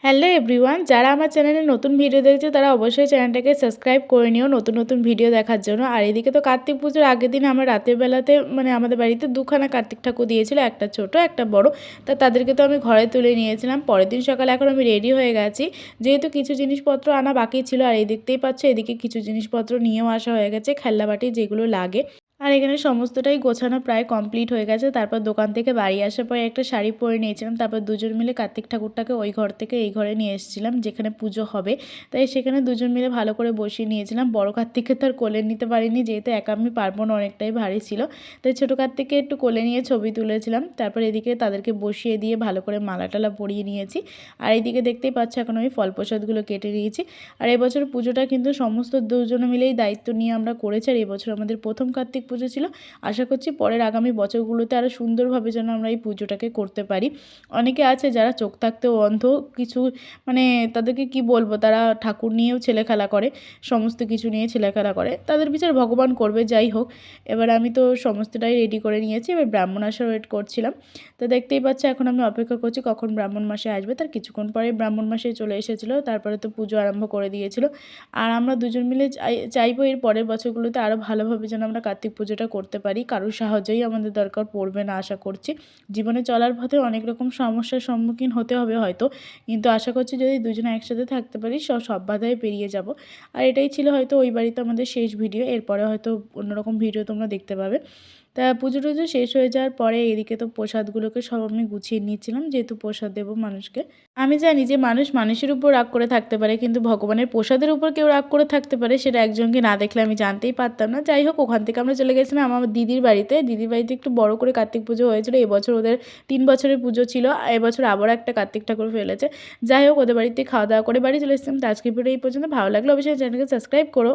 Hello everyone, যারা আমার চ্যানেলে নতুন ভিডিও দেখছে তারা অবশ্যই চ্যানেলটাকে সাবস্ক্রাইব করে নিও নতুন নতুন ভিডিও দেখার জন্য। আর এদিকে তো কার্তিক পুজোর আগের দিন আমরা রাতের বেলাতে আমাদের বাড়িতে দুখানা কার্তিক ঠাকুর দিয়েছিল, একটা ছোট একটা বড়। তাদেরকে তো আমি ঘরে তুলে নিয়েছিলাম। পরের দিন সকালে এখন আমি রেডি হয়ে গেছি, যেহেতু কিছু জিনিসপত্র আনা বাকি ছিল। আর এই দেখতেই পাচ্ছ এদিকে কিছু জিনিসপত্র নিয়েও আসা হয়ে গেছে, খেলনাবাটি যেগুলো লাগে। আর এখানে সমস্তটাই গোছানো প্রায় কমপ্লিট হয়ে গেছে। তারপর দোকান থেকে বাড়ি আসার পরে একটা শাড়ি পরে নিয়েছিলাম। তারপর দুজন মিলে কার্তিক ঠাকুরটাকে ওই ঘর থেকে এই ঘরে নিয়ে এসেছিলাম যেখানে পুজো হবে। তাই সেখানে দুজন মিলে ভালো করে বসিয়ে নিয়েছিলাম। বড় কার্তিককে তো আর কোলে নিতে পারিনি, যেহেতু একা আমি পারবো না, অনেকটাই ভারী ছিল। তাই ছোটো কার্তিককে একটু কোলে নিয়ে ছবি তুলেছিলাম। তারপর এদিকে তাদেরকে বসিয়ে দিয়ে ভালো করে মালা টালা পরিয়ে নিয়েছি। আর এইদিকে দেখতেই পাচ্ছ এখন আমি ফল প্রসাদগুলো কেটে নিয়েছি। আর এবছর পুজোটা কিন্তু সমস্ত দুজনে মিলেই দায়িত্ব নিয়ে আমরা করেছি। আর এবছর আমাদের প্রথম কার্তিক পুজো ছিল। আশা করছি পরের আগামী বছরগুলোতে আরও সুন্দরভাবে যেন আমরা এই পুজোটাকে করতে পারি। অনেকে আছে যারা চোখ থাকতেও অন্ধ, কিছু তাদেরকে কি বলবো, তারা ঠাকুর নিয়েও ছেলেখেলা করে, সমস্ত কিছু নিয়ে ছেলেখেলা করে, তাদের বিচার ভগবান করবে। যাই হোক, এবার আমি তো সমস্তটাই রেডি করে নিয়েছি, এবার ব্রাহ্মণ আসার ওয়েট করছিলাম। তো দেখতেই পাচ্ছি এখন আমি অপেক্ষা করছি কখন ব্রাহ্মণ মাসে আসবে। তার কিছুক্ষণ পরে ব্রাহ্মণ মাসে চলে এসেছিলো, তারপরে তো পুজো আরম্ভ করে দিয়েছিল। আর আমরা দুজন মিলে চাইবো এর পরের বছরগুলোতে আরও ভালোভাবে যেন আমরা কার্তিক পুজোটা করতে পারি। কারোর সাহায্যই আমাদের দরকার পড়বে না আশা করছি। জীবনে চলার পথে অনেক রকম সমস্যার সম্মুখীন হতে হবে হয়তো, কিন্তু আশা করছি যদি দুজনে একসাথে থাকতে পারি সব বাধায় পেরিয়ে যাব। আর এটাই ছিল হয়তো ওই বাড়িতে আমাদের শেষ ভিডিও। এরপরে হয়তো অন্যরকম ভিডিও তোমরা দেখতে পাবে। তা পুজো টুজো শেষ হয়ে যাওয়ার পরে এদিকে তো প্রসাদগুলোকে সব আমি গুছিয়ে নিচ্ছিলাম, যেহেতু প্রসাদ দেবো মানুষকে। আমি জানি যে মানুষ মানুষের উপর রাগ করে থাকতে পারে, কিন্তু ভগবানের প্রসাদের উপর কেউ রাগ করে থাকতে পারে সেটা একজনকে না দেখলে আমি জানতেই পারতাম না। যাই হোক, ওখান থেকে আমরা চলে গেছিলাম আমার দিদির বাড়িতে। দিদির বাড়িতে একটু বড় করে কার্তিক পুজো হয়েছিল। এবছর ওদের 3 বছরের পুজো ছিল, এবছর আবারও একটা কার্তিক ঠাকুর ফেলেছে। যাই হোক, ওদের বাড়িতে খাওয়া দাওয়া করে বাড়ি চলে এসেছিলাম। তো আজকের ভিডিও এই পর্যন্ত। ভালো লাগলে অবশ্যই চ্যানেলকে সাবস্ক্রাইব করো।